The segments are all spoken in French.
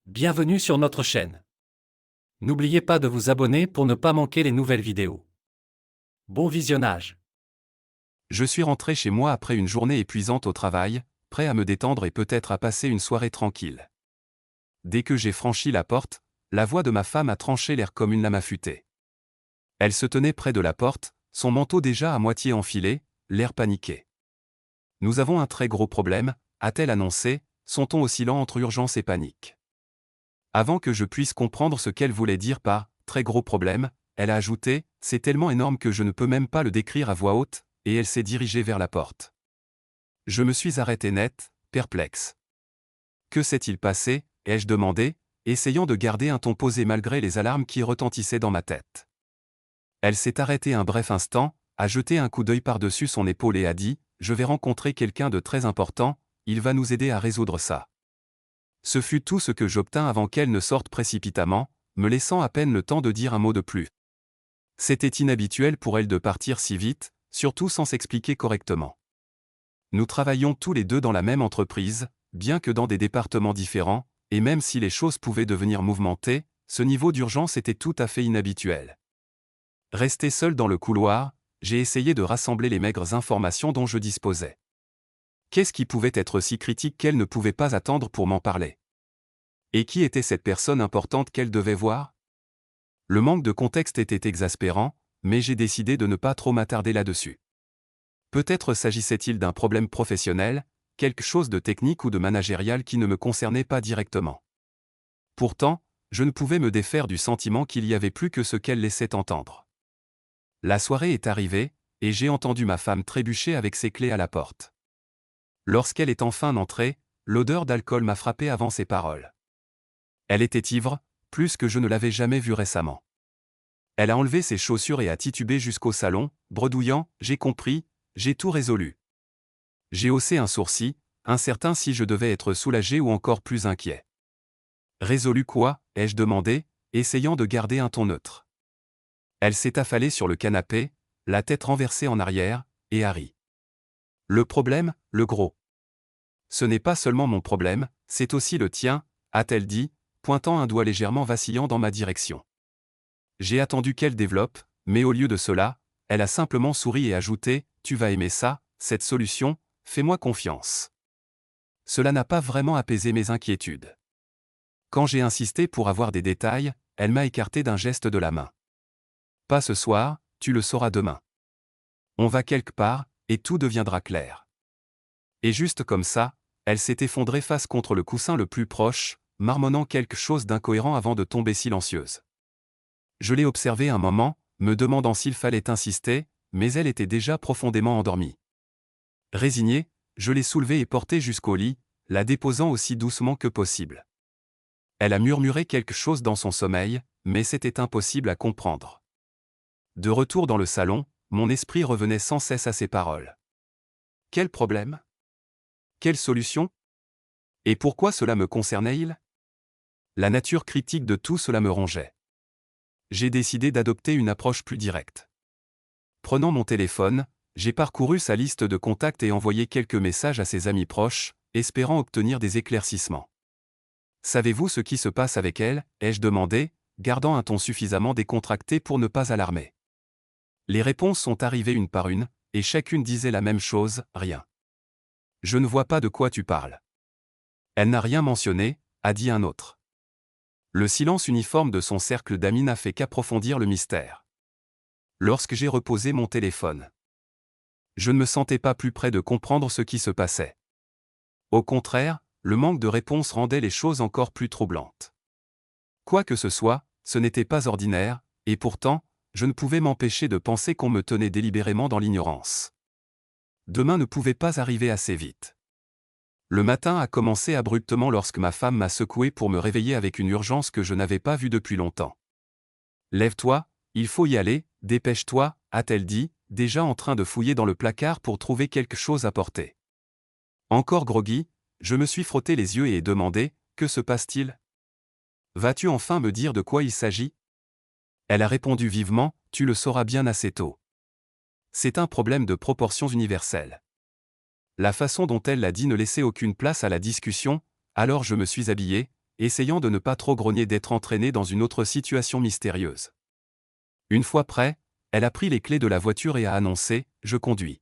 Bienvenue sur notre chaîne. N'oubliez pas de vous abonner pour ne pas manquer les nouvelles vidéos. Bon visionnage. Je suis rentré chez moi après une journée épuisante au travail, prêt à me détendre et peut-être à passer une soirée tranquille. Dès que j'ai franchi la porte, la voix de ma femme a tranché l'air comme une lame affûtée. Elle se tenait près de la porte, son manteau déjà à moitié enfilé, l'air paniqué. « Nous avons un très gros problème », a-t-elle annoncé, son ton oscillant entre urgence et panique. Avant que je puisse comprendre ce qu'elle voulait dire par « très gros problème », elle a ajouté « c'est tellement énorme que je ne peux même pas le décrire à voix haute », et elle s'est dirigée vers la porte. Je me suis arrêté net, perplexe. Que s'est-il passé, ai-je demandé, essayant de garder un ton posé malgré les alarmes qui retentissaient dans ma tête. Elle s'est arrêtée un bref instant, a jeté un coup d'œil par-dessus son épaule et a dit « Je vais rencontrer quelqu'un de très important, il va nous aider à résoudre ça ». Ce fut tout ce que j'obtins avant qu'elle ne sorte précipitamment, me laissant à peine le temps de dire un mot de plus. C'était inhabituel pour elle de partir si vite, surtout sans s'expliquer correctement. Nous travaillions tous les deux dans la même entreprise, bien que dans des départements différents, et même si les choses pouvaient devenir mouvementées, ce niveau d'urgence était tout à fait inhabituel. Resté seul dans le couloir, j'ai essayé de rassembler les maigres informations dont je disposais. Qu'est-ce qui pouvait être si critique qu'elle ne pouvait pas attendre pour m'en parler? Et qui était cette personne importante qu'elle devait voir? Le manque de contexte était exaspérant, mais j'ai décidé de ne pas trop m'attarder là-dessus. Peut-être s'agissait-il d'un problème professionnel, quelque chose de technique ou de managérial qui ne me concernait pas directement. Pourtant, je ne pouvais me défaire du sentiment qu'il y avait plus que ce qu'elle laissait entendre. La soirée est arrivée, et j'ai entendu ma femme trébucher avec ses clés à la porte. Lorsqu'elle est enfin entrée, l'odeur d'alcool m'a frappé avant ses paroles. Elle était ivre, plus que je ne l'avais jamais vue récemment. Elle a enlevé ses chaussures et a titubé jusqu'au salon, bredouillant « J'ai compris, j'ai tout résolu ». J'ai haussé un sourcil, incertain si je devais être soulagé ou encore plus inquiet. « Résolu quoi ?» ai-je demandé, essayant de garder un ton neutre. Elle s'est affalée sur le canapé, la tête renversée en arrière, et a ri. « Le problème, le gros. Ce n'est pas seulement mon problème, c'est aussi le tien, a-t-elle dit, pointant un doigt légèrement vacillant dans ma direction. J'ai attendu qu'elle développe, mais au lieu de cela, elle a simplement souri et ajouté « Tu vas aimer ça, cette solution, fais-moi confiance ». Cela n'a pas vraiment apaisé mes inquiétudes. Quand j'ai insisté pour avoir des détails, elle m'a écarté d'un geste de la main. « Pas ce soir, tu le sauras demain. On va quelque part, et tout deviendra clair. » Et juste comme ça, elle s'est effondrée face contre le coussin le plus proche, marmonnant quelque chose d'incohérent avant de tomber silencieuse. Je l'ai observée un moment, me demandant s'il fallait insister, mais elle était déjà profondément endormie. Résigné, je l'ai soulevée et portée jusqu'au lit, la déposant aussi doucement que possible. Elle a murmuré quelque chose dans son sommeil, mais c'était impossible à comprendre. De retour dans le salon, mon esprit revenait sans cesse à ses paroles. Quel problème? Quelle solution? Et pourquoi cela me concernait-il? La nature critique de tout cela me rongeait. J'ai décidé d'adopter une approche plus directe. Prenant mon téléphone, j'ai parcouru sa liste de contacts et envoyé quelques messages à ses amis proches, espérant obtenir des éclaircissements. « Savez-vous ce qui se passe avec elle ?» ai-je demandé, gardant un ton suffisamment décontracté pour ne pas alarmer. Les réponses sont arrivées une par une, et chacune disait la même chose, rien. Je ne vois pas de quoi tu parles. Elle n'a rien mentionné, a dit un autre. Le silence uniforme de son cercle d'amis n'a fait qu'approfondir le mystère. Lorsque j'ai reposé mon téléphone, je ne me sentais pas plus près de comprendre ce qui se passait. Au contraire, le manque de réponse rendait les choses encore plus troublantes. Quoi que ce soit, ce n'était pas ordinaire, et pourtant, je ne pouvais m'empêcher de penser qu'on me tenait délibérément dans l'ignorance. Demain ne pouvait pas arriver assez vite. Le matin a commencé abruptement lorsque ma femme m'a secoué pour me réveiller avec une urgence que je n'avais pas vue depuis longtemps. « Lève-toi, il faut y aller, dépêche-toi », a-t-elle dit, déjà en train de fouiller dans le placard pour trouver quelque chose à porter. Encore groggy, je me suis frotté les yeux et ai demandé « Que se passe-t-il? Vas-tu enfin me dire de quoi il s'agit ?» Elle a répondu vivement « Tu le sauras bien assez tôt. C'est un problème de proportions universelles. » La façon dont elle l'a dit ne laissait aucune place à la discussion, alors je me suis habillé, essayant de ne pas trop grogner d'être entraînée dans une autre situation mystérieuse. Une fois prêt, elle a pris les clés de la voiture et a annoncé « Je conduis ».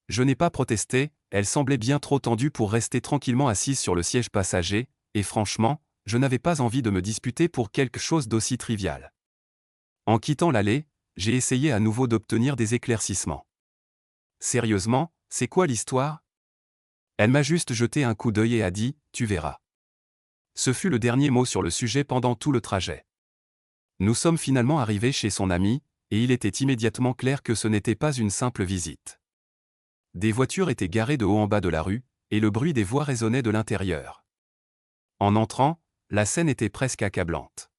Je n'ai pas protesté, elle semblait bien trop tendue pour rester tranquillement assise sur le siège passager, et franchement, je n'avais pas envie de me disputer pour quelque chose d'aussi trivial. En quittant l'allée, j'ai essayé à nouveau d'obtenir des éclaircissements. Sérieusement, c'est quoi l'histoire? Elle m'a juste jeté un coup d'œil et a dit « Tu verras ». Ce fut le dernier mot sur le sujet pendant tout le trajet. Nous sommes finalement arrivés chez son ami, et il était immédiatement clair que ce n'était pas une simple visite. Des voitures étaient garées de haut en bas de la rue, et le bruit des voix résonnait de l'intérieur. En entrant, la scène était presque accablante.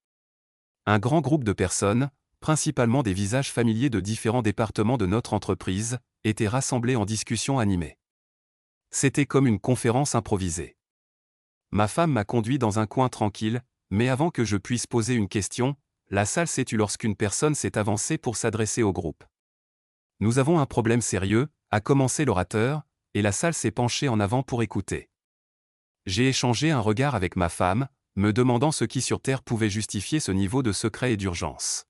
Un grand groupe de personnes, principalement des visages familiers de différents départements de notre entreprise, étaient rassemblés en discussion animée. C'était comme une conférence improvisée. Ma femme m'a conduit dans un coin tranquille, mais avant que je puisse poser une question, la salle s'est tue lorsqu'une personne s'est avancée pour s'adresser au groupe. Nous avons un problème sérieux, a commencé l'orateur, et la salle s'est penchée en avant pour écouter. J'ai échangé un regard avec ma femme, me demandant ce qui sur Terre pouvait justifier ce niveau de secret et d'urgence.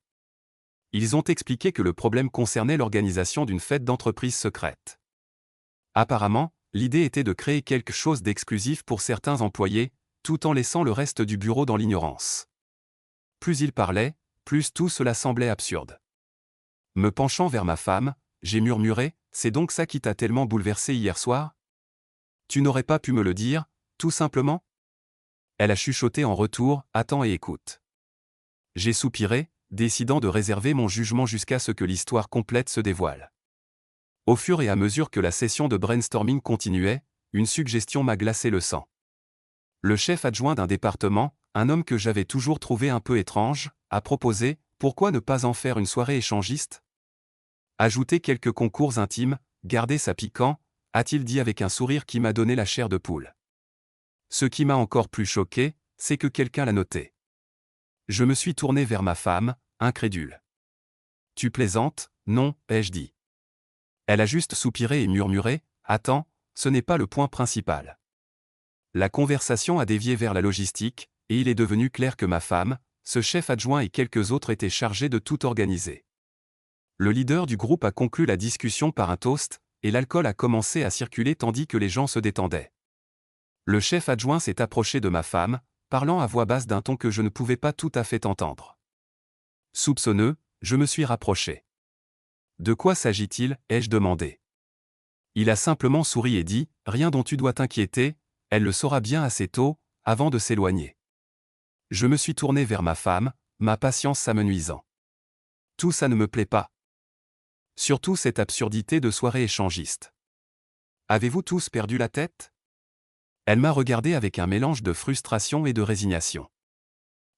Ils ont expliqué que le problème concernait l'organisation d'une fête d'entreprise secrète. Apparemment, l'idée était de créer quelque chose d'exclusif pour certains employés, tout en laissant le reste du bureau dans l'ignorance. Plus ils parlaient, plus tout cela semblait absurde. Me penchant vers ma femme, j'ai murmuré « C'est donc ça qui t'a tellement bouleversé hier soir? Tu n'aurais pas pu me le dire, tout simplement ?» Elle a chuchoté en retour « Attends et écoute ». J'ai soupiré, décidant de réserver mon jugement jusqu'à ce que l'histoire complète se dévoile. Au fur et à mesure que la session de brainstorming continuait, une suggestion m'a glacé le sang. Le chef adjoint d'un département, un homme que j'avais toujours trouvé un peu étrange, a proposé « Pourquoi ne pas en faire une soirée échangiste ? Ajouter quelques concours intimes, garder ça piquant », a-t-il dit avec un sourire qui m'a donné la chair de poule. Ce qui m'a encore plus choqué, c'est que quelqu'un l'a noté. Je me suis tourné vers ma femme, incrédule. « Tu plaisantes, non ?» ai-je dit. Elle a juste soupiré et murmuré « Attends, ce n'est pas le point principal. » La conversation a dévié vers la logistique, et il est devenu clair que ma femme, ce chef adjoint et quelques autres étaient chargés de tout organiser. Le leader du groupe a conclu la discussion par un toast, et l'alcool a commencé à circuler tandis que les gens se détendaient. Le chef adjoint s'est approché de ma femme, parlant à voix basse d'un ton que je ne pouvais pas tout à fait entendre. Soupçonneux, je me suis rapproché. « De quoi s'agit-il » ai-je demandé. Il a simplement souri et dit « Rien dont tu dois t'inquiéter, elle le saura bien assez tôt, avant de s'éloigner. » Je me suis tourné vers ma femme, ma patience s'amenuisant. Tout ça ne me plaît pas. Surtout cette absurdité de soirée échangiste. Avez-vous tous perdu la tête? Elle m'a regardé avec un mélange de frustration et de résignation.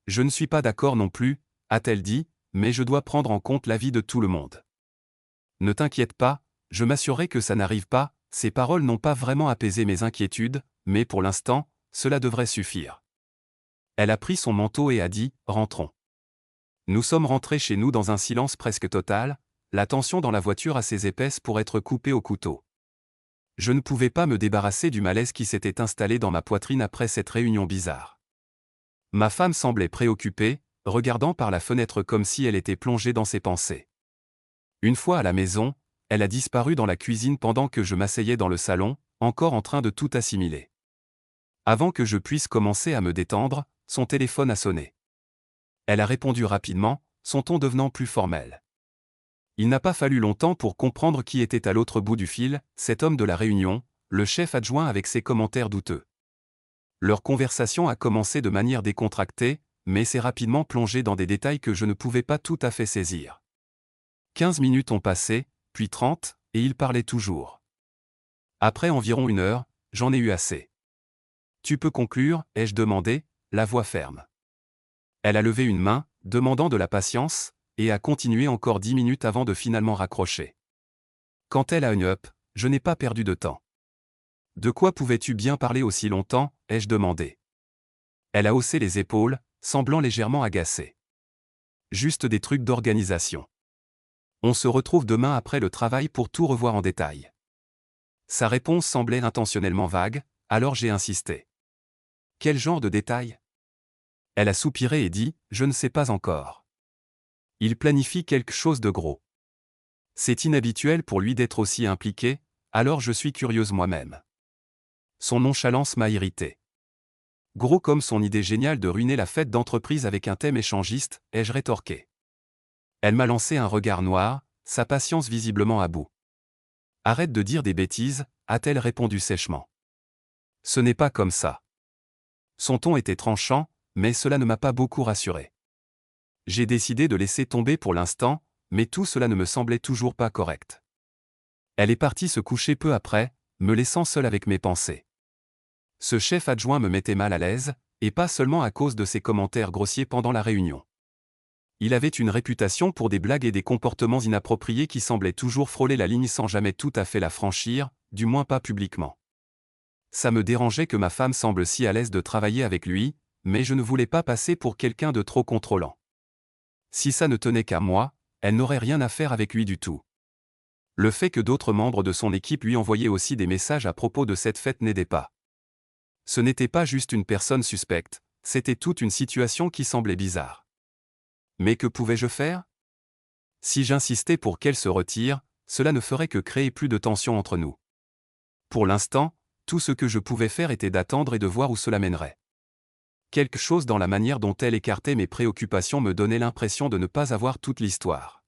Je ne suis pas d'accord non plus, a-t-elle dit, mais je dois prendre en compte l'avis de tout le monde. Ne t'inquiète pas, je m'assurerai que ça n'arrive pas. Ces paroles n'ont pas vraiment apaisé mes inquiétudes, mais pour l'instant, cela devrait suffire. Elle a pris son manteau et a dit « Rentrons ». Nous sommes rentrés chez nous dans un silence presque total, la tension dans la voiture assez épaisse pour être coupée au couteau. Je ne pouvais pas me débarrasser du malaise qui s'était installé dans ma poitrine après cette réunion bizarre. Ma femme semblait préoccupée, regardant par la fenêtre comme si elle était plongée dans ses pensées. Une fois à la maison, elle a disparu dans la cuisine pendant que je m'asseyais dans le salon, encore en train de tout assimiler. Avant que je puisse commencer à me détendre, son téléphone a sonné. Elle a répondu rapidement, son ton devenant plus formel. Il n'a pas fallu longtemps pour comprendre qui était à l'autre bout du fil, cet homme de la réunion, le chef adjoint avec ses commentaires douteux. Leur conversation a commencé de manière décontractée, mais s'est rapidement plongée dans des détails que je ne pouvais pas tout à fait saisir. 15 minutes ont passé, puis 30, et il parlait toujours. Après environ 1 heure, j'en ai eu assez. « Tu peux conclure » ai-je demandé, la voix ferme. Elle a levé une main, demandant de la patience, et a continué encore 10 minutes avant de finalement raccrocher. Quand elle a hung up, je n'ai pas perdu de temps. « De quoi pouvais-tu bien parler aussi longtemps » ai-je demandé. Elle a haussé les épaules, semblant légèrement agacée. « Juste des trucs d'organisation. On se retrouve demain après le travail pour tout revoir en détail. » Sa réponse semblait intentionnellement vague, alors j'ai insisté. « Quel genre de détails ? Elle a soupiré et dit, je ne sais pas encore. Il planifie quelque chose de gros. C'est inhabituel pour lui d'être aussi impliqué, alors je suis curieuse moi-même. Son nonchalance m'a irrité. Gros comme son idée géniale de ruiner la fête d'entreprise avec un thème échangiste, ai-je rétorqué. Elle m'a lancé un regard noir, sa patience visiblement à bout. Arrête de dire des bêtises, a-t-elle répondu sèchement. Ce n'est pas comme ça. Son ton était tranchant, mais cela ne m'a pas beaucoup rassuré. J'ai décidé de laisser tomber pour l'instant, mais tout cela ne me semblait toujours pas correct. Elle est partie se coucher peu après, me laissant seul avec mes pensées. Ce chef adjoint me mettait mal à l'aise, et pas seulement à cause de ses commentaires grossiers pendant la réunion. Il avait une réputation pour des blagues et des comportements inappropriés qui semblaient toujours frôler la ligne sans jamais tout à fait la franchir, du moins pas publiquement. Ça me dérangeait que ma femme semble si à l'aise de travailler avec lui, mais je ne voulais pas passer pour quelqu'un de trop contrôlant. Si ça ne tenait qu'à moi, elle n'aurait rien à faire avec lui du tout. Le fait que d'autres membres de son équipe lui envoyaient aussi des messages à propos de cette fête n'aidait pas. Ce n'était pas juste une personne suspecte, c'était toute une situation qui semblait bizarre. Mais que pouvais-je faire? Si j'insistais pour qu'elle se retire, cela ne ferait que créer plus de tension entre nous. Pour l'instant, tout ce que je pouvais faire était d'attendre et de voir où cela mènerait. Quelque chose dans la manière dont elle écartait mes préoccupations me donnait l'impression de ne pas avoir toute l'histoire.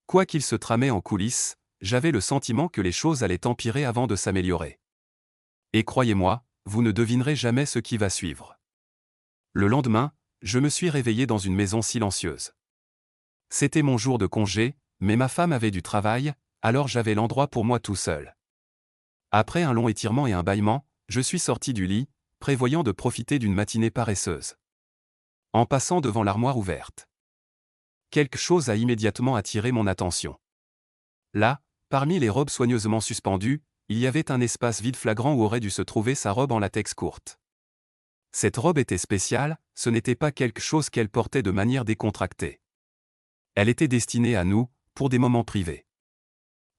Quoi qu'il se tramait en coulisses, j'avais le sentiment que les choses allaient empirer avant de s'améliorer. Et croyez-moi, vous ne devinerez jamais ce qui va suivre. Le lendemain, je me suis réveillé dans une maison silencieuse. C'était mon jour de congé, mais ma femme avait du travail, alors j'avais l'endroit pour moi tout seul. Après un long étirement et un bâillement, je suis sorti du lit, prévoyant de profiter d'une matinée paresseuse. En passant devant l'armoire ouverte. Quelque chose a immédiatement attiré mon attention. Là, parmi les robes soigneusement suspendues, il y avait un espace vide flagrant où aurait dû se trouver sa robe en latex courte. Cette robe était spéciale, ce n'était pas quelque chose qu'elle portait de manière décontractée. Elle était destinée à nous, pour des moments privés.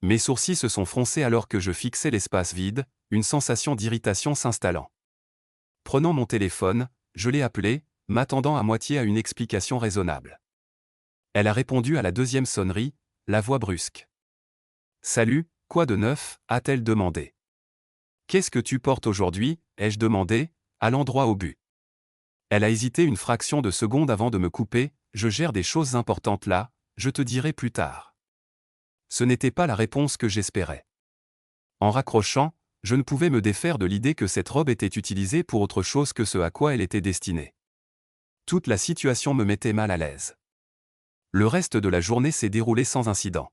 Mes sourcils se sont froncés alors que je fixais l'espace vide, une sensation d'irritation s'installant. Prenant mon téléphone, je l'ai appelée, m'attendant à moitié à une explication raisonnable. Elle a répondu à la deuxième sonnerie, la voix brusque. « Salut, quoi de neuf ?» a-t-elle demandé. « Qu'est-ce que tu portes aujourd'hui ?» ai-je demandé, allant droit au but. Elle a hésité une fraction de seconde avant de me couper, « Je gère des choses importantes là, je te dirai plus tard. » Ce n'était pas la réponse que j'espérais. En raccrochant, je ne pouvais me défaire de l'idée que cette robe était utilisée pour autre chose que ce à quoi elle était destinée. Toute la situation me mettait mal à l'aise. Le reste de la journée s'est déroulé sans incident.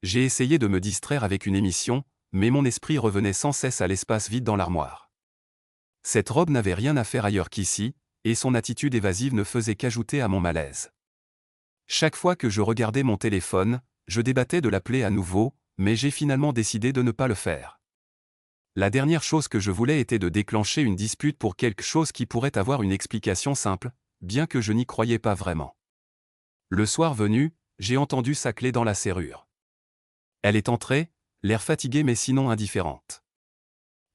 J'ai essayé de me distraire avec une émission, mais mon esprit revenait sans cesse à l'espace vide dans l'armoire. Cette robe n'avait rien à faire ailleurs qu'ici, et son attitude évasive ne faisait qu'ajouter à mon malaise. Chaque fois que je regardais mon téléphone, je débattais de l'appeler à nouveau, mais j'ai finalement décidé de ne pas le faire. La dernière chose que je voulais était de déclencher une dispute pour quelque chose qui pourrait avoir une explication simple, bien que je n'y croyais pas vraiment. Le soir venu, j'ai entendu sa clé dans la serrure. Elle est entrée, l'air fatigué mais sinon indifférente.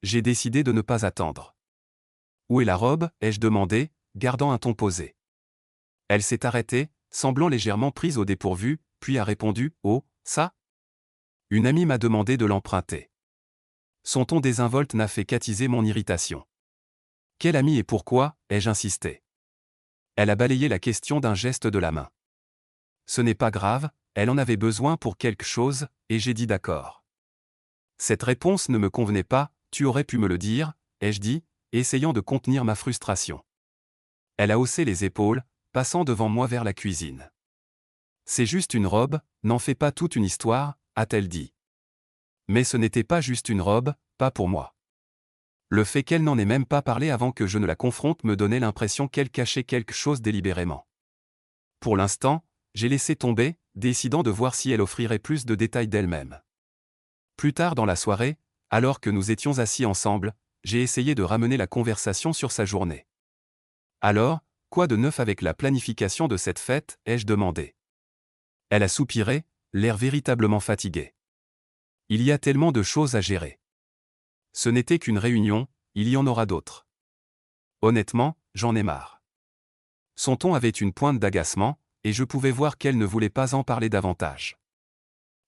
J'ai décidé de ne pas attendre. « Où est la robe ?» ai-je demandé, gardant un ton posé. Elle s'est arrêtée, semblant légèrement prise au dépourvu, puis a répondu « Oh, ça ?» Une amie m'a demandé de l'emprunter. Son ton désinvolte n'a fait qu'attiser mon irritation. « Quelle amie et pourquoi ?» ai-je insisté. Elle a balayé la question d'un geste de la main. Ce n'est pas grave, elle en avait besoin pour quelque chose, et j'ai dit d'accord. Cette réponse ne me convenait pas, tu aurais pu me le dire, ai-je dit, essayant de contenir ma frustration. Elle a haussé les épaules, passant devant moi vers la cuisine. C'est juste une robe, n'en fais pas toute une histoire, a-t-elle dit. Mais ce n'était pas juste une robe, pas pour moi. Le fait qu'elle n'en ait même pas parlé avant que je ne la confronte me donnait l'impression qu'elle cachait quelque chose délibérément. Pour l'instant, j'ai laissé tomber, décidant de voir si elle offrirait plus de détails d'elle-même. Plus tard dans la soirée, alors que nous étions assis ensemble, j'ai essayé de ramener la conversation sur sa journée. Alors, quoi de neuf avec la planification de cette fête, ai-je demandé. Elle a soupiré, l'air véritablement fatigué. Il y a tellement de choses à gérer. Ce n'était qu'une réunion, il y en aura d'autres. Honnêtement, j'en ai marre. Son ton avait une pointe d'agacement, et je pouvais voir qu'elle ne voulait pas en parler davantage.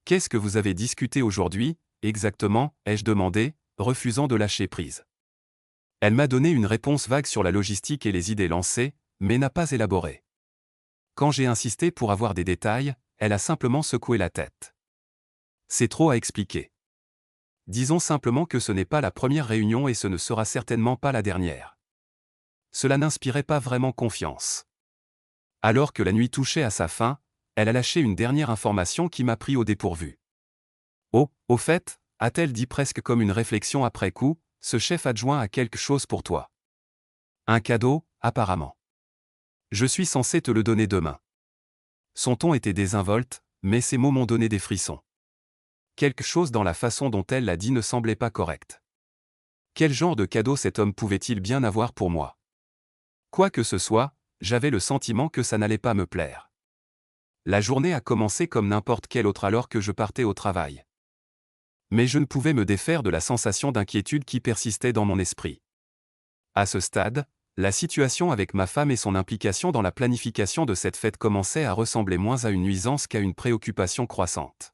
Qu'est-ce que vous avez discuté aujourd'hui, exactement, ai-je demandé, refusant de lâcher prise. Elle m'a donné une réponse vague sur la logistique et les idées lancées, mais n'a pas élaboré. Quand j'ai insisté pour avoir des détails, elle a simplement secoué la tête. C'est trop à expliquer. Disons simplement que ce n'est pas la première réunion et ce ne sera certainement pas la dernière. Cela n'inspirait pas vraiment confiance. Alors que la nuit touchait à sa fin, elle a lâché une dernière information qui m'a pris au dépourvu. Oh, au fait, a-t-elle dit presque comme une réflexion après coup, ce chef adjoint a quelque chose pour toi. Un cadeau, apparemment. Je suis censé te le donner demain. Son ton était désinvolte, mais ses mots m'ont donné des frissons. Quelque chose dans la façon dont elle l'a dit ne semblait pas correct. Quel genre de cadeau cet homme pouvait-il bien avoir pour moi? Quoi que ce soit, j'avais le sentiment que ça n'allait pas me plaire. La journée a commencé comme n'importe quelle autre alors que je partais au travail. Mais je ne pouvais me défaire de la sensation d'inquiétude qui persistait dans mon esprit. À ce stade, la situation avec ma femme et son implication dans la planification de cette fête commençait à ressembler moins à une nuisance qu'à une préoccupation croissante.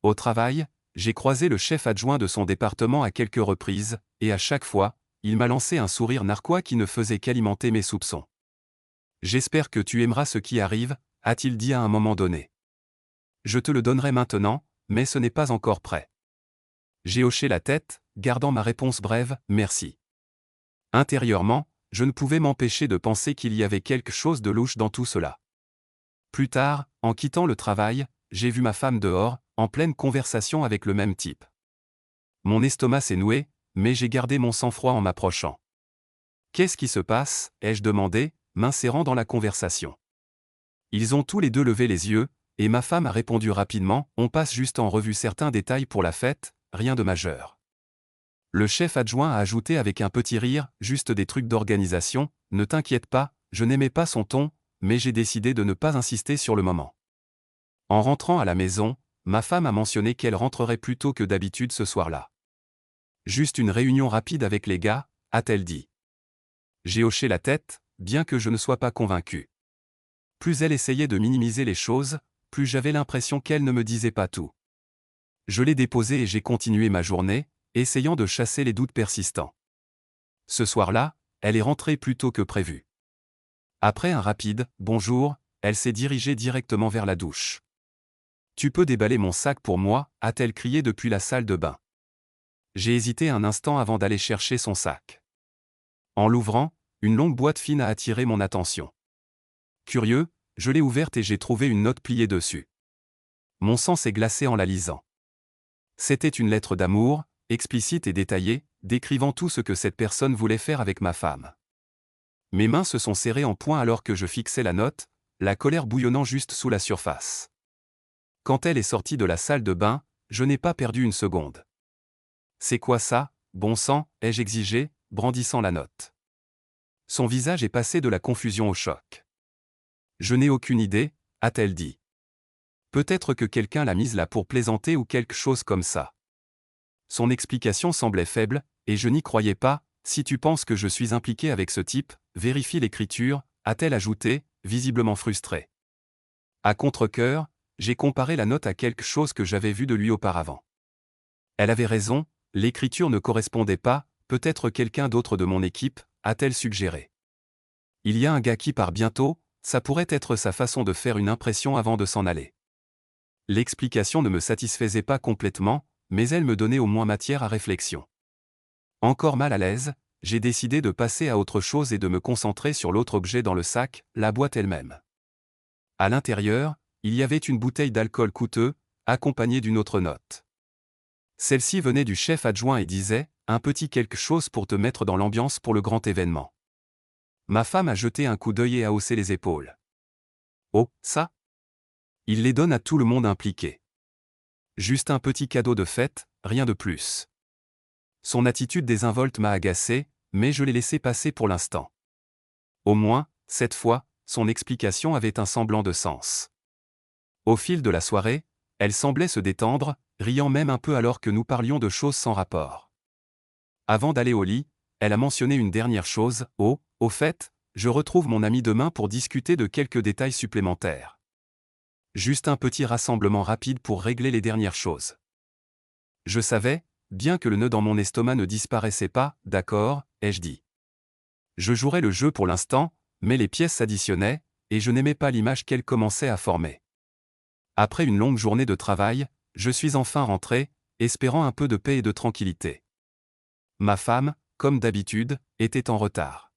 Au travail, j'ai croisé le chef adjoint de son département à quelques reprises, et à chaque fois, il m'a lancé un sourire narquois qui ne faisait qu'alimenter mes soupçons. « J'espère que tu aimeras ce qui arrive », a-t-il dit à un moment donné. « Je te le donnerai maintenant, mais ce n'est pas encore prêt. » J'ai hoché la tête, gardant ma réponse brève, « Merci ». Intérieurement, je ne pouvais m'empêcher de penser qu'il y avait quelque chose de louche dans tout cela. Plus tard, en quittant le travail, j'ai vu ma femme dehors, en pleine conversation avec le même type. Mon estomac s'est noué, mais j'ai gardé mon sang-froid en m'approchant. « Qu'est-ce qui se passe ?» ai-je demandé, m'insérant dans la conversation. Ils ont tous les deux levé les yeux, et ma femme a répondu rapidement, « On passe juste en revue certains détails pour la fête, rien de majeur. » Le chef adjoint a ajouté avec un petit rire, « Juste des trucs d'organisation, ne t'inquiète pas, je n'aimais pas son ton, mais j'ai décidé de ne pas insister sur le moment. » En rentrant à la maison, ma femme a mentionné qu'elle rentrerait plus tôt que d'habitude ce soir-là. « Juste une réunion rapide avec les gars », a-t-elle dit. J'ai hoché la tête, bien que je ne sois pas convaincu. Plus elle essayait de minimiser les choses, plus j'avais l'impression qu'elle ne me disait pas tout. Je l'ai déposée et j'ai continué ma journée, essayant de chasser les doutes persistants. Ce soir-là, elle est rentrée plus tôt que prévu. Après un rapide « bonjour », elle s'est dirigée directement vers la douche. « Tu peux déballer mon sac pour moi » a-t-elle crié depuis la salle de bain. J'ai hésité un instant avant d'aller chercher son sac. En l'ouvrant, une longue boîte fine a attiré mon attention. Curieux, je l'ai ouverte et j'ai trouvé une note pliée dessus. Mon sang s'est glacé en la lisant. C'était une lettre d'amour, explicite et détaillée, décrivant tout ce que cette personne voulait faire avec ma femme. Mes mains se sont serrées en poing alors que je fixais la note, la colère bouillonnant juste sous la surface. Quand elle est sortie de la salle de bain, je n'ai pas perdu une seconde. « C'est quoi ça, bon sang ?» ai-je exigé, brandissant la note. Son visage est passé de la confusion au choc. « Je n'ai aucune idée », a-t-elle dit. Peut-être que quelqu'un l'a mise là pour plaisanter ou quelque chose comme ça. Son explication semblait faible, et je n'y croyais pas. « Si tu penses que je suis impliqué avec ce type, vérifie l'écriture », a-t-elle ajouté, visiblement frustrée. À contre-cœur, j'ai comparé la note à quelque chose que j'avais vu de lui auparavant. Elle avait raison, l'écriture ne correspondait pas, peut-être quelqu'un d'autre de mon équipe, a-t-elle suggéré. Il y a un gars qui part bientôt, ça pourrait être sa façon de faire une impression avant de s'en aller. L'explication ne me satisfaisait pas complètement, mais elle me donnait au moins matière à réflexion. Encore mal à l'aise, j'ai décidé de passer à autre chose et de me concentrer sur l'autre objet dans le sac, la boîte elle-même. À l'intérieur, il y avait une bouteille d'alcool coûteux, accompagnée d'une autre note. Celle-ci venait du chef adjoint et disait « Un petit quelque chose pour te mettre dans l'ambiance pour le grand événement ». Ma femme a jeté un coup d'œil et a haussé les épaules. « Oh, ça ? Il les donne à tout le monde impliqué. Juste un petit cadeau de fête, rien de plus. » Son attitude désinvolte m'a agacé, mais je l'ai laissé passer pour l'instant. Au moins, cette fois, son explication avait un semblant de sens. Au fil de la soirée, elle semblait se détendre, riant même un peu alors que nous parlions de choses sans rapport. Avant d'aller au lit, elle a mentionné une dernière chose, « Oh, au fait, je retrouve mon ami demain pour discuter de quelques détails supplémentaires. Juste un petit rassemblement rapide pour régler les dernières choses. Je savais, bien que le nœud dans mon estomac ne disparaissait pas, d'accord, ai-je dit. Je jouerais le jeu pour l'instant, mais les pièces s'additionnaient, et je n'aimais pas l'image qu'elles commençaient à former. Après une longue journée de travail, je suis enfin rentré, espérant un peu de paix et de tranquillité. Ma femme, comme d'habitude, était en retard.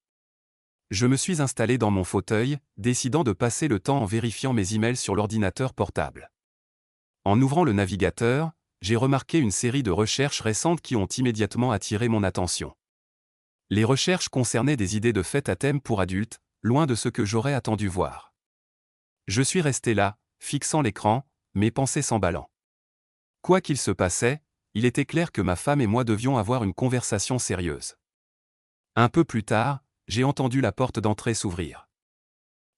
Je me suis installé dans mon fauteuil, décidant de passer le temps en vérifiant mes emails sur l'ordinateur portable. En ouvrant le navigateur, j'ai remarqué une série de recherches récentes qui ont immédiatement attiré mon attention. Les recherches concernaient des idées de fêtes à thème pour adultes, loin de ce que j'aurais attendu voir. Je suis resté là, fixant l'écran, mes pensées s'emballant. Quoi qu'il se passait, il était clair que ma femme et moi devions avoir une conversation sérieuse. Un peu plus tard, j'ai entendu la porte d'entrée s'ouvrir.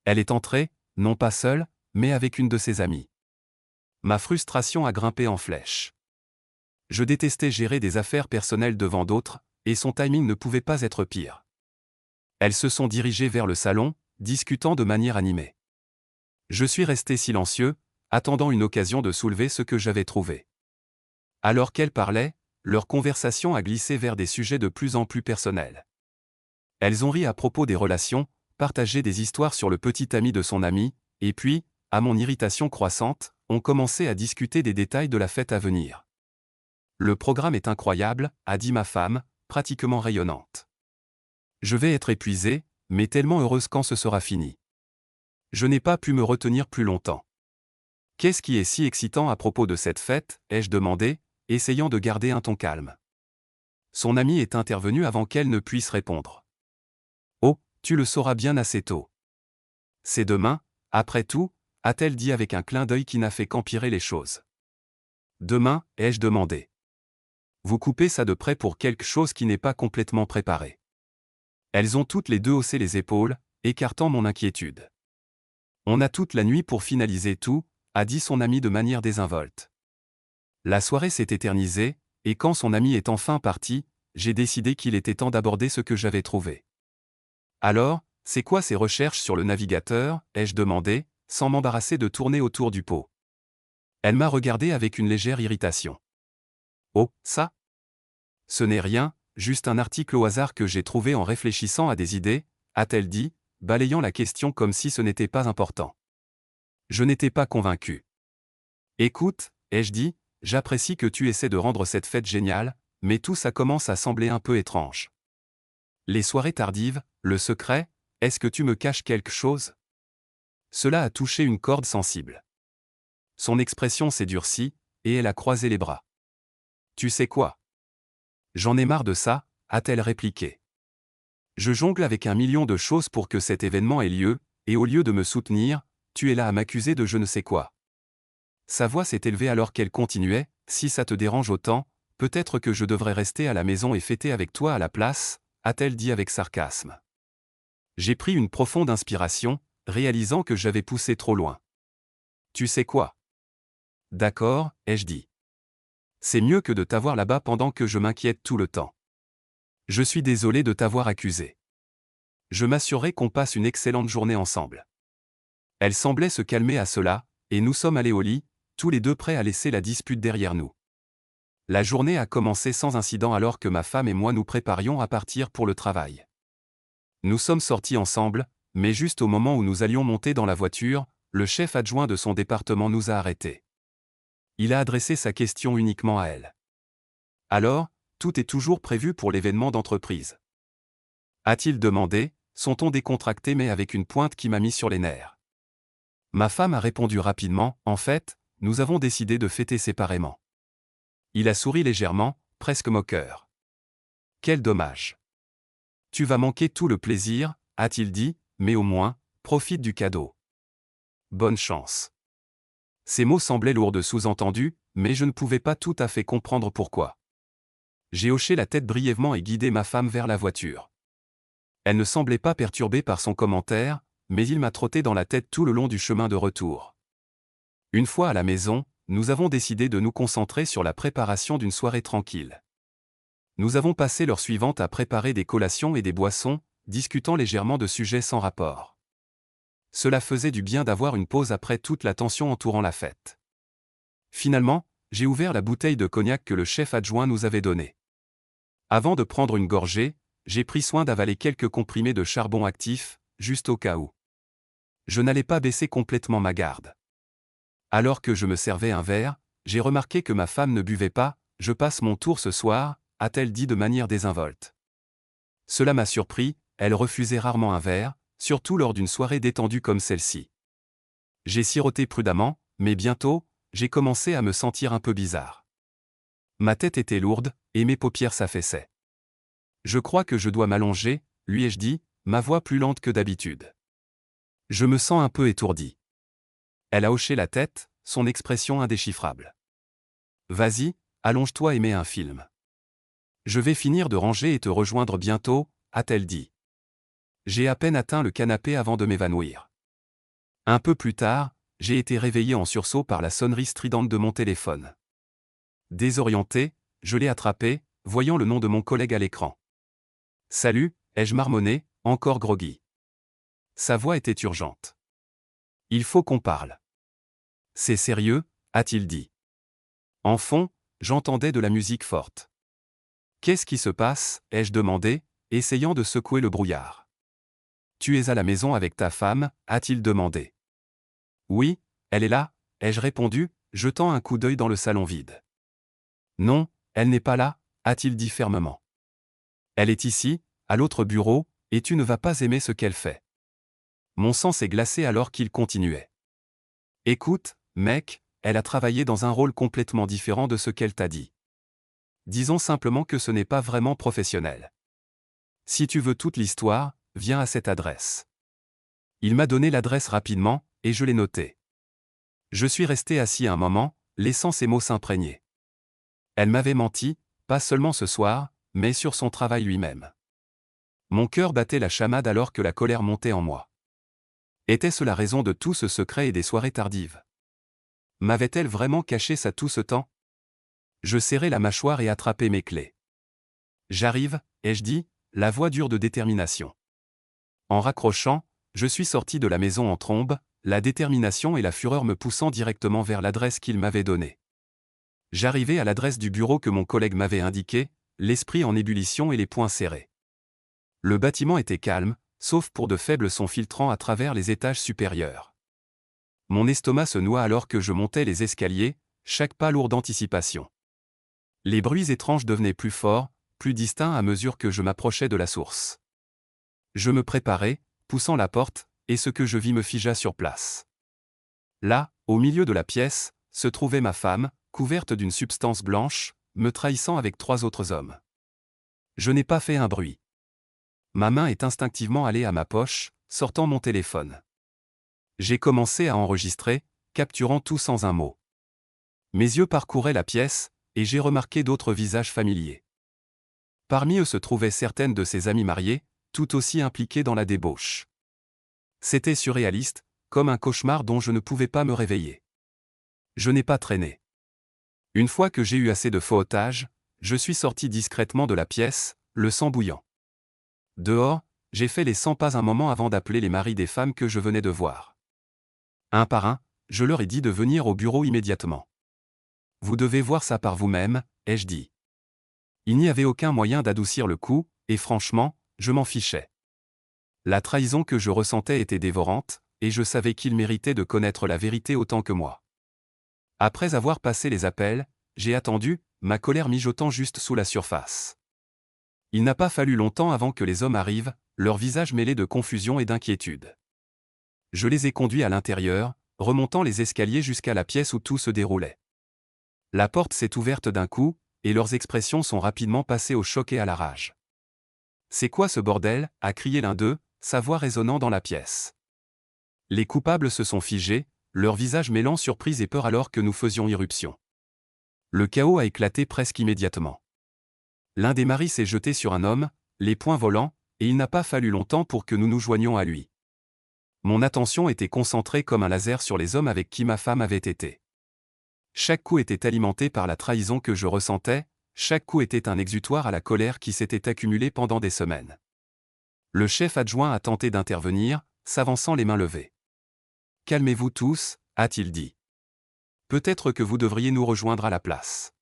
Elle est entrée, non pas seule, mais avec une de ses amies. Ma frustration a grimpé en flèche. Je détestais gérer des affaires personnelles devant d'autres, et son timing ne pouvait pas être pire. Elles se sont dirigées vers le salon, discutant de manière animée. Je suis resté silencieux, attendant une occasion de soulever ce que j'avais trouvé. Alors qu'elles parlaient, leur conversation a glissé vers des sujets de plus en plus personnels. Elles ont ri à propos des relations, partagé des histoires sur le petit ami de son ami, et puis, à mon irritation croissante, ont commencé à discuter des détails de la fête à venir. Le programme est incroyable, a dit ma femme, pratiquement rayonnante. Je vais être épuisée, mais tellement heureuse quand ce sera fini. Je n'ai pas pu me retenir plus longtemps. Qu'est-ce qui est si excitant à propos de cette fête, ai-je demandé, essayant de garder un ton calme. Son ami est intervenu avant qu'elle ne puisse répondre. Oh, tu le sauras bien assez tôt. C'est demain, après tout, a-t-elle dit avec un clin d'œil qui n'a fait qu'empirer les choses. Demain, ai-je demandé. Vous coupez ça de près pour quelque chose qui n'est pas complètement préparé. Elles ont toutes les deux haussé les épaules, écartant mon inquiétude. On a toute la nuit pour finaliser tout, a dit son ami de manière désinvolte. La soirée s'est éternisée, et quand son ami est enfin parti, j'ai décidé qu'il était temps d'aborder ce que j'avais trouvé. Alors, c'est quoi ces recherches sur le navigateur, ai-je demandé, sans m'embarrasser de tourner autour du pot. Elle m'a regardé avec une légère irritation. Oh, ça? Ce n'est rien, juste un article au hasard que j'ai trouvé en réfléchissant à des idées, a-t-elle dit, balayant la question comme si ce n'était pas important. Je n'étais pas convaincu. Écoute, ai-je dit, j'apprécie que tu essaies de rendre cette fête géniale, mais tout ça commence à sembler un peu étrange. Les soirées tardives, le secret, est-ce que tu me caches quelque chose? Cela a touché une corde sensible. Son expression s'est durcie, et elle a croisé les bras. Tu sais quoi? J'en ai marre de ça, a-t-elle répliqué. Je jongle avec 1 million de choses pour que cet événement ait lieu, et au lieu de me soutenir, tu es là à m'accuser de je ne sais quoi. Sa voix s'est élevée alors qu'elle continuait, si ça te dérange autant, peut-être que je devrais rester à la maison et fêter avec toi à la place, a-t-elle dit avec sarcasme. J'ai pris une profonde inspiration, réalisant que j'avais poussé trop loin. Tu sais quoi? D'accord, ai-je dit. C'est mieux que de t'avoir là-bas pendant que je m'inquiète tout le temps. Je suis désolé de t'avoir accusé. Je m'assurerai qu'on passe une excellente journée ensemble. Elle semblait se calmer à cela, et nous sommes allés au lit, tous les deux prêts à laisser la dispute derrière nous. La journée a commencé sans incident alors que ma femme et moi nous préparions à partir pour le travail. Nous sommes sortis ensemble, mais juste au moment où nous allions monter dans la voiture, le chef adjoint de son département nous a arrêtés. Il a adressé sa question uniquement à elle. Alors, tout est toujours prévu pour l'événement d'entreprise. A-t-il demandé, son ton décontracté mais avec une pointe qui m'a mis sur les nerfs. Ma femme a répondu rapidement, en fait, nous avons décidé de fêter séparément. Il a souri légèrement, presque moqueur. Quel dommage. Tu vas manquer tout le plaisir, a-t-il dit, mais au moins, profite du cadeau. Bonne chance. Ces mots semblaient lourds de sous-entendus, mais je ne pouvais pas tout à fait comprendre pourquoi. J'ai hoché la tête brièvement et guidé ma femme vers la voiture. Elle ne semblait pas perturbée par son commentaire, mais il m'a trotté dans la tête tout le long du chemin de retour. Une fois à la maison, nous avons décidé de nous concentrer sur la préparation d'une soirée tranquille. Nous avons passé l'heure suivante à préparer des collations et des boissons, discutant légèrement de sujets sans rapport. Cela faisait du bien d'avoir une pause après toute la tension entourant la fête. Finalement, j'ai ouvert la bouteille de cognac que le chef adjoint nous avait donnée. Avant de prendre une gorgée, j'ai pris soin d'avaler quelques comprimés de charbon actif, juste au cas où. Je n'allais pas baisser complètement ma garde. Alors que je me servais un verre, j'ai remarqué que ma femme ne buvait pas. « Je passe mon tour ce soir », a-t-elle dit de manière désinvolte. Cela m'a surpris, elle refusait rarement un verre, surtout lors d'une soirée détendue comme celle-ci. J'ai siroté prudemment, mais bientôt, j'ai commencé à me sentir un peu bizarre. Ma tête était lourde, et mes paupières s'affaissaient. Je crois que je dois m'allonger, lui ai-je dit, ma voix plus lente que d'habitude. Je me sens un peu étourdi. Elle a hoché la tête, son expression indéchiffrable. Vas-y, allonge-toi et mets un film. Je vais finir de ranger et te rejoindre bientôt, a-t-elle dit. J'ai à peine atteint le canapé avant de m'évanouir. Un peu plus tard, j'ai été réveillé en sursaut par la sonnerie stridente de mon téléphone. Désorienté, je l'ai attrapé, voyant le nom de mon collègue à l'écran. Salut, ai-je marmonné, encore groggy. Sa voix était urgente. Il faut qu'on parle. C'est sérieux, a-t-il dit. En fond, j'entendais de la musique forte. Qu'est-ce qui se passe, ai-je demandé, essayant de secouer le brouillard. Tu es à la maison avec ta femme, a-t-il demandé. Oui, elle est là, ai-je répondu, jetant un coup d'œil dans le salon vide. Non, elle n'est pas là, a-t-il dit fermement. Elle est ici, à l'autre bureau, et tu ne vas pas aimer ce qu'elle fait. Mon sang s'est glacé alors qu'il continuait. Écoute, mec, elle a travaillé dans un rôle complètement différent de ce qu'elle t'a dit. Disons simplement que ce n'est pas vraiment professionnel. Si tu veux toute l'histoire, viens à cette adresse. Il m'a donné l'adresse rapidement, et je l'ai notée. Je suis resté assis un moment, laissant ces mots s'imprégner. Elle m'avait menti, pas seulement ce soir, mais sur son travail lui-même. Mon cœur battait la chamade alors que la colère montait en moi. Était-ce la raison de tout ce secret et des soirées tardives? M'avait-elle vraiment caché ça tout ce temps? Je serrai la mâchoire et attrapai mes clés. J'arrive, ai-je dit, la voix dure de détermination. En raccrochant, je suis sorti de la maison en trombe, la détermination et la fureur me poussant directement vers l'adresse qu'il m'avait donnée. J'arrivai à l'adresse du bureau que mon collègue m'avait indiqué, l'esprit en ébullition et les poings serrés. Le bâtiment était calme, sauf pour de faibles sons filtrant à travers les étages supérieurs. Mon estomac se noua alors que je montais les escaliers, chaque pas lourd d'anticipation. Les bruits étranges devenaient plus forts, plus distincts à mesure que je m'approchais de la source. Je me préparais, poussant la porte, et ce que je vis me figea sur place. Là, au milieu de la pièce, se trouvait ma femme, couverte d'une substance blanche, me trahissant avec 3 autres hommes. Je n'ai pas fait un bruit. Ma main est instinctivement allée à ma poche, sortant mon téléphone. J'ai commencé à enregistrer, capturant tout sans un mot. Mes yeux parcouraient la pièce, et j'ai remarqué d'autres visages familiers. Parmi eux se trouvaient certaines de ses amies mariées, tout aussi impliquées dans la débauche. C'était surréaliste, comme un cauchemar dont je ne pouvais pas me réveiller. Je n'ai pas traîné. Une fois que j'ai eu assez de faux otages, je suis sorti discrètement de la pièce, le sang bouillant. Dehors, j'ai fait les 100 pas un moment avant d'appeler les maris des femmes que je venais de voir. Un par un, je leur ai dit de venir au bureau immédiatement. Vous devez voir ça par vous-même, ai-je dit. Il n'y avait aucun moyen d'adoucir le coup, et franchement, je m'en fichais. La trahison que je ressentais était dévorante, et je savais qu'ils méritaient de connaître la vérité autant que moi. Après avoir passé les appels, j'ai attendu, ma colère mijotant juste sous la surface. Il n'a pas fallu longtemps avant que les hommes arrivent, leurs visages mêlés de confusion et d'inquiétude. Je les ai conduits à l'intérieur, remontant les escaliers jusqu'à la pièce où tout se déroulait. La porte s'est ouverte d'un coup, et leurs expressions sont rapidement passées au choc et à la rage. « C'est quoi ce bordel » a crié l'un d'eux, sa voix résonnant dans la pièce. Les coupables se sont figés, leurs visages mêlant surprise et peur alors que nous faisions irruption. Le chaos a éclaté presque immédiatement. L'un des maris s'est jeté sur un homme, les poings volants, et il n'a pas fallu longtemps pour que nous nous joignions à lui. Mon attention était concentrée comme un laser sur les hommes avec qui ma femme avait été. Chaque coup était alimenté par la trahison que je ressentais, chaque coup était un exutoire à la colère qui s'était accumulée pendant des semaines. Le chef adjoint a tenté d'intervenir, s'avançant les mains levées. Calmez-vous tous, a-t-il dit. Peut-être que vous devriez nous rejoindre à la place.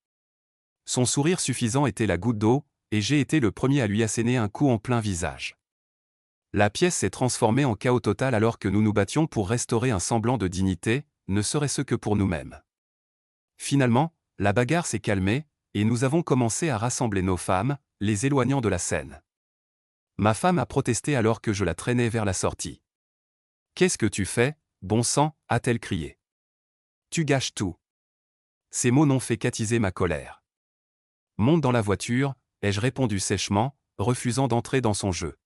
Son sourire suffisant était la goutte d'eau, et j'ai été le premier à lui asséner un coup en plein visage. La pièce s'est transformée en chaos total alors que nous nous battions pour restaurer un semblant de dignité, ne serait-ce que pour nous-mêmes. Finalement, la bagarre s'est calmée, et nous avons commencé à rassembler nos femmes, les éloignant de la scène. Ma femme a protesté alors que je la traînais vers la sortie. « Qu'est-ce que tu fais, bon sang » a-t-elle crié. « Tu gâches tout. » Ces mots n'ont fait qu'attiser ma colère. « Monte dans la voiture » ai-je répondu sèchement, refusant d'entrer dans son jeu.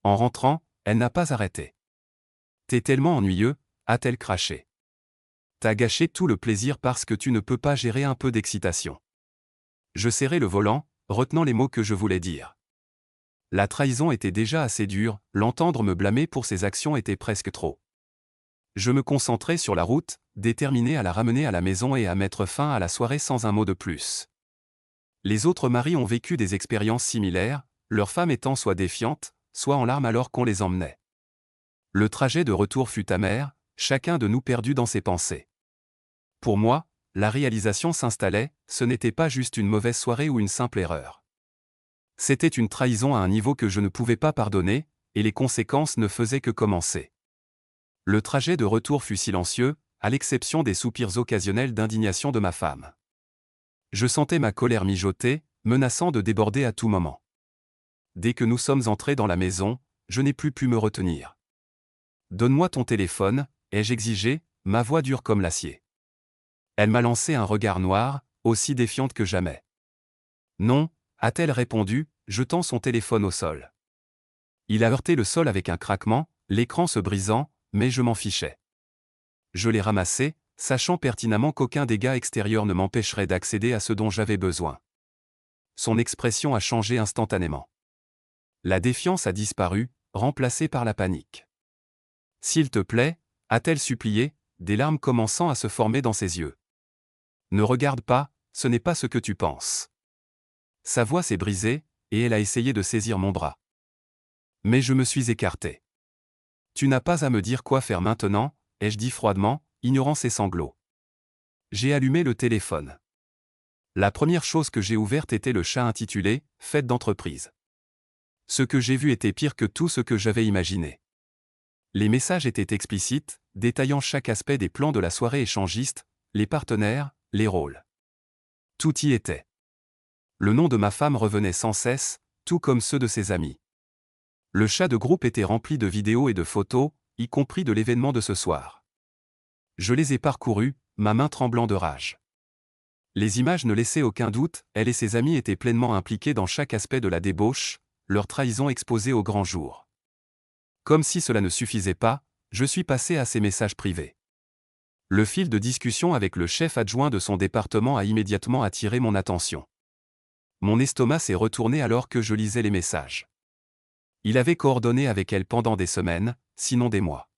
En rentrant, elle n'a pas arrêté. « T'es tellement ennuyeux » a-t-elle craché. « T'as gâché tout le plaisir parce que tu ne peux pas gérer un peu d'excitation. » Je serrai le volant, retenant les mots que je voulais dire. La trahison était déjà assez dure, l'entendre me blâmer pour ses actions était presque trop. Je me concentrais sur la route, déterminé à la ramener à la maison et à mettre fin à la soirée sans un mot de plus. Les autres maris ont vécu des expériences similaires, leurs femmes étant soit défiantes, soit en larmes alors qu'on les emmenait. Le trajet de retour fut amer, chacun de nous perdu dans ses pensées. Pour moi, la réalisation s'installait, ce n'était pas juste une mauvaise soirée ou une simple erreur. C'était une trahison à un niveau que je ne pouvais pas pardonner, et les conséquences ne faisaient que commencer. Le trajet de retour fut silencieux, à l'exception des soupirs occasionnels d'indignation de ma femme. Je sentais ma colère mijoter, menaçant de déborder à tout moment. Dès que nous sommes entrés dans la maison, je n'ai plus pu me retenir. « Donne-moi ton téléphone » ai-je exigé, ma voix dure comme l'acier. Elle m'a lancé un regard noir, aussi défiante que jamais. « Non » a-t-elle répondu, jetant son téléphone au sol. Il a heurté le sol avec un craquement, l'écran se brisant, mais je m'en fichais. Je l'ai ramassé, sachant pertinemment qu'aucun dégât extérieur ne m'empêcherait d'accéder à ce dont j'avais besoin. Son expression a changé instantanément. La défiance a disparu, remplacée par la panique. « S'il te plaît » a-t-elle supplié, des larmes commençant à se former dans ses yeux. « Ne regarde pas, ce n'est pas ce que tu penses. » Sa voix s'est brisée, et elle a essayé de saisir mon bras. Mais je me suis écarté. « Tu n'as pas à me dire quoi faire maintenant » ai-je dit froidement, ignorant ses sanglots. J'ai allumé le téléphone. La première chose que j'ai ouverte était le chat intitulé « Fête d'entreprise ». Ce que j'ai vu était pire que tout ce que j'avais imaginé. Les messages étaient explicites, détaillant chaque aspect des plans de la soirée échangiste, les partenaires, les rôles. Tout y était. Le nom de ma femme revenait sans cesse, tout comme ceux de ses amis. Le chat de groupe était rempli de vidéos et de photos, y compris de l'événement de ce soir. Je les ai parcourus, ma main tremblant de rage. Les images ne laissaient aucun doute, elle et ses amis étaient pleinement impliqués dans chaque aspect de la débauche, leur trahison exposée au grand jour. Comme si cela ne suffisait pas, je suis passé à ces messages privés. Le fil de discussion avec le chef adjoint de son département a immédiatement attiré mon attention. Mon estomac s'est retourné alors que je lisais les messages. Il avait coordonné avec elle pendant des semaines, sinon des mois.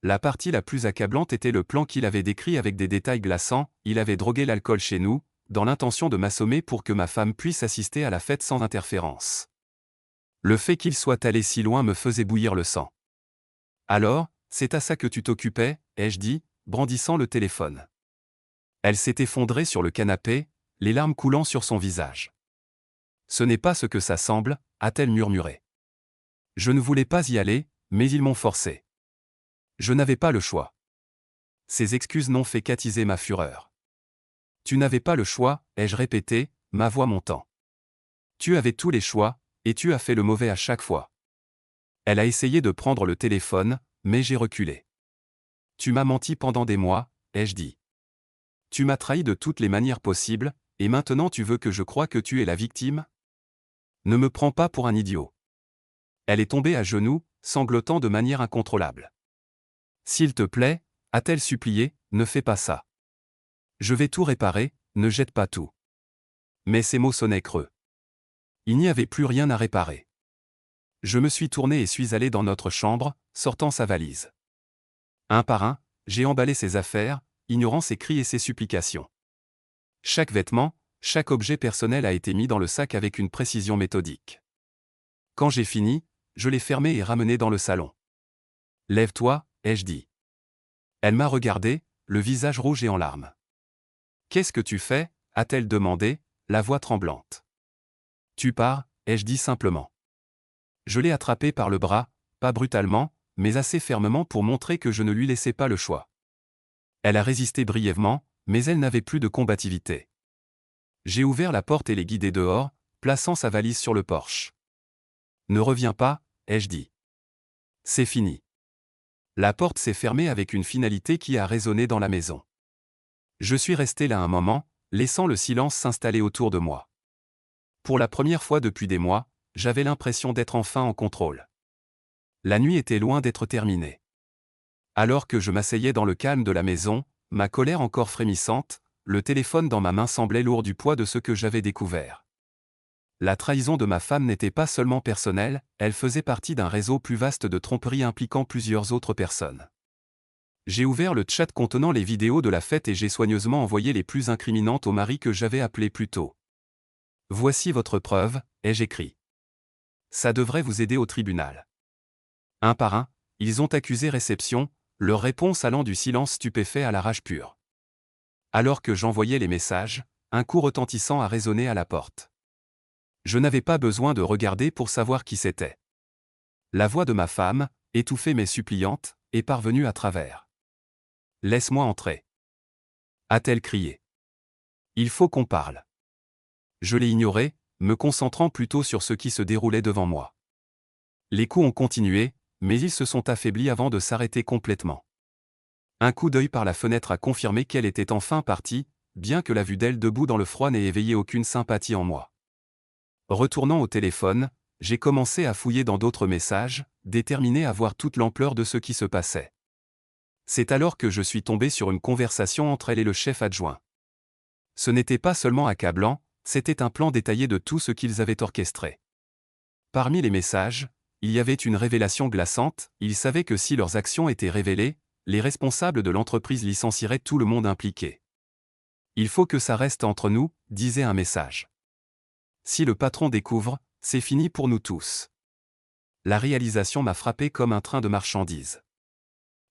La partie la plus accablante était le plan qu'il avait décrit avec des détails glaçants, il avait drogué l'alcool chez nous, dans l'intention de m'assommer pour que ma femme puisse assister à la fête sans interférence. Le fait qu'il soit allé si loin me faisait bouillir le sang. « Alors, c'est à ça que tu t'occupais » ai-je dit, brandissant le téléphone. Elle s'est effondrée sur le canapé, les larmes coulant sur son visage. « Ce n'est pas ce que ça semble » a-t-elle murmuré. Je ne voulais pas y aller, mais ils m'ont forcé. Je n'avais pas le choix. Ces excuses n'ont fait qu'attiser ma fureur. Tu n'avais pas le choix, ai-je répété, ma voix montant. Tu avais tous les choix, et tu as fait le mauvais à chaque fois. Elle a essayé de prendre le téléphone, mais j'ai reculé. Tu m'as menti pendant des mois, ai-je dit. Tu m'as trahi de toutes les manières possibles, et maintenant tu veux que je croie que tu es la victime ? Ne me prends pas pour un idiot. Elle est tombée à genoux, sanglotant de manière incontrôlable. S'il te plaît, a-t-elle supplié, ne fais pas ça. Je vais tout réparer, ne jette pas tout. Mais ces mots sonnaient creux. Il n'y avait plus rien à réparer. Je me suis tourné et suis allé dans notre chambre, sortant sa valise. Un par un, j'ai emballé ses affaires, ignorant ses cris et ses supplications. Chaque vêtement, chaque objet personnel a été mis dans le sac avec une précision méthodique. Quand j'ai fini, je l'ai fermé et ramené dans le salon. Lève-toi, ai-je dit. Elle m'a regardé, le visage rouge et en larmes. Qu'est-ce que tu fais, a-t-elle demandé, la voix tremblante. Tu pars, ai-je dit simplement. Je l'ai attrapée par le bras, pas brutalement, mais assez fermement pour montrer que je ne lui laissais pas le choix. Elle a résisté brièvement, mais elle n'avait plus de combativité. J'ai ouvert la porte et l'ai guidée dehors, plaçant sa valise sur le porche. Ne reviens pas, ai-je dit. C'est fini. La porte s'est fermée avec une finalité qui a résonné dans la maison. Je suis resté là un moment, laissant le silence s'installer autour de moi. Pour la première fois depuis des mois, j'avais l'impression d'être enfin en contrôle. La nuit était loin d'être terminée. Alors que je m'asseyais dans le calme de la maison, ma colère encore frémissante, le téléphone dans ma main semblait lourd du poids de ce que j'avais découvert. La trahison de ma femme n'était pas seulement personnelle, elle faisait partie d'un réseau plus vaste de tromperies impliquant plusieurs autres personnes. J'ai ouvert le chat contenant les vidéos de la fête et j'ai soigneusement envoyé les plus incriminantes au mari que j'avais appelé plus tôt. Voici votre preuve, ai-je écrit. Ça devrait vous aider au tribunal. Un par un, ils ont accusé réception, leur réponse allant du silence stupéfait à la rage pure. Alors que j'envoyais les messages, un coup retentissant a résonné à la porte. Je n'avais pas besoin de regarder pour savoir qui c'était. La voix de ma femme, étouffée mais suppliante, est parvenue à travers. « Laisse-moi entrer. » a-t-elle crié. « Il faut qu'on parle. » Je l'ai ignoré, me concentrant plutôt sur ce qui se déroulait devant moi. Les coups ont continué, mais ils se sont affaiblis avant de s'arrêter complètement. Un coup d'œil par la fenêtre a confirmé qu'elle était enfin partie, bien que la vue d'elle debout dans le froid n'ait éveillé aucune sympathie en moi. Retournant au téléphone, j'ai commencé à fouiller dans d'autres messages, déterminé à voir toute l'ampleur de ce qui se passait. C'est alors que je suis tombé sur une conversation entre elle et le chef adjoint. Ce n'était pas seulement accablant, c'était un plan détaillé de tout ce qu'ils avaient orchestré. Parmi les messages, il y avait une révélation glaçante, ils savaient que si leurs actions étaient révélées, les responsables de l'entreprise licencieraient tout le monde impliqué. Il faut que ça reste entre nous, disait un message. Si le patron découvre, c'est fini pour nous tous. La réalisation m'a frappé comme un train de marchandises.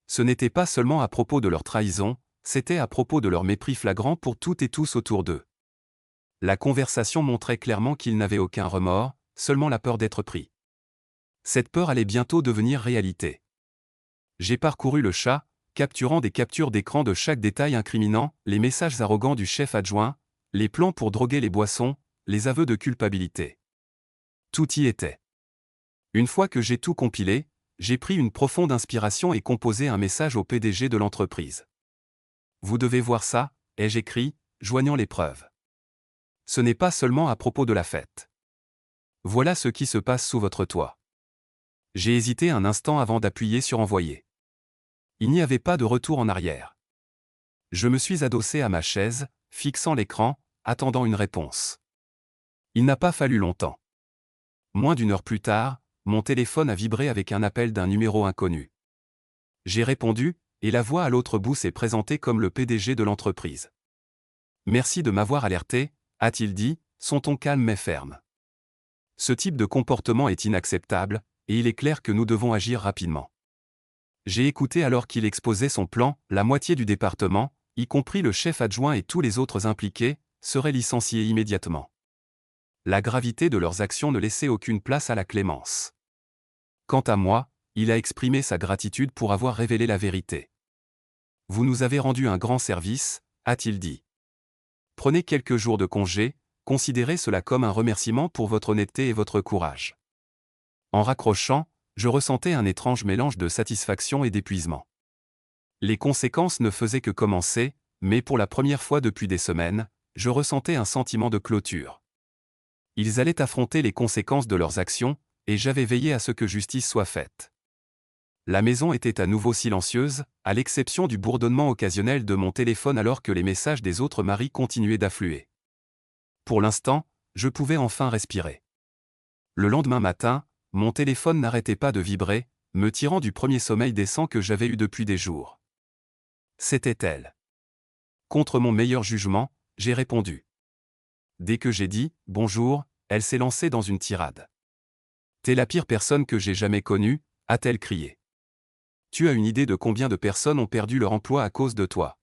Ce n'était pas seulement à propos de leur trahison, c'était à propos de leur mépris flagrant pour toutes et tous autour d'eux. La conversation montrait clairement qu'ils n'avaient aucun remords, seulement la peur d'être pris. Cette peur allait bientôt devenir réalité. J'ai parcouru le chat, capturant des captures d'écran de chaque détail incriminant, les messages arrogants du chef adjoint, les plans pour droguer les boissons, les aveux de culpabilité. Tout y était. Une fois que j'ai tout compilé, j'ai pris une profonde inspiration et composé un message au PDG de l'entreprise. Vous devez voir ça, ai-je écrit, joignant les preuves. Ce n'est pas seulement à propos de la fête. Voilà ce qui se passe sous votre toit. J'ai hésité un instant avant d'appuyer sur envoyer. Il n'y avait pas de retour en arrière. Je me suis adossé à ma chaise, fixant l'écran, attendant une réponse. Il n'a pas fallu longtemps. Moins d'une heure plus tard, mon téléphone a vibré avec un appel d'un numéro inconnu. J'ai répondu, et la voix à l'autre bout s'est présentée comme le PDG de l'entreprise. Merci de m'avoir alerté, a-t-il dit, son ton calme mais ferme. Ce type de comportement est inacceptable, et il est clair que nous devons agir rapidement. J'ai écouté alors qu'il exposait son plan, la moitié du département, y compris le chef adjoint et tous les autres impliqués, seraient licenciés immédiatement. La gravité de leurs actions ne laissait aucune place à la clémence. Quant à moi, il a exprimé sa gratitude pour avoir révélé la vérité. Vous nous avez rendu un grand service, a-t-il dit. Prenez quelques jours de congé, considérez cela comme un remerciement pour votre honnêteté et votre courage. En raccrochant, je ressentais un étrange mélange de satisfaction et d'épuisement. Les conséquences ne faisaient que commencer, mais pour la première fois depuis des semaines, je ressentais un sentiment de clôture. Ils allaient affronter les conséquences de leurs actions, et j'avais veillé à ce que justice soit faite. La maison était à nouveau silencieuse, à l'exception du bourdonnement occasionnel de mon téléphone alors que les messages des autres maris continuaient d'affluer. Pour l'instant, je pouvais enfin respirer. Le lendemain matin, mon téléphone n'arrêtait pas de vibrer, me tirant du premier sommeil décent que j'avais eu depuis des jours. C'était elle. Contre mon meilleur jugement, j'ai répondu. Dès que j'ai dit « bonjour », elle s'est lancée dans une tirade. T'es la pire personne que j'ai jamais connue, a-t-elle crié. Tu as une idée de combien de personnes ont perdu leur emploi à cause de toi?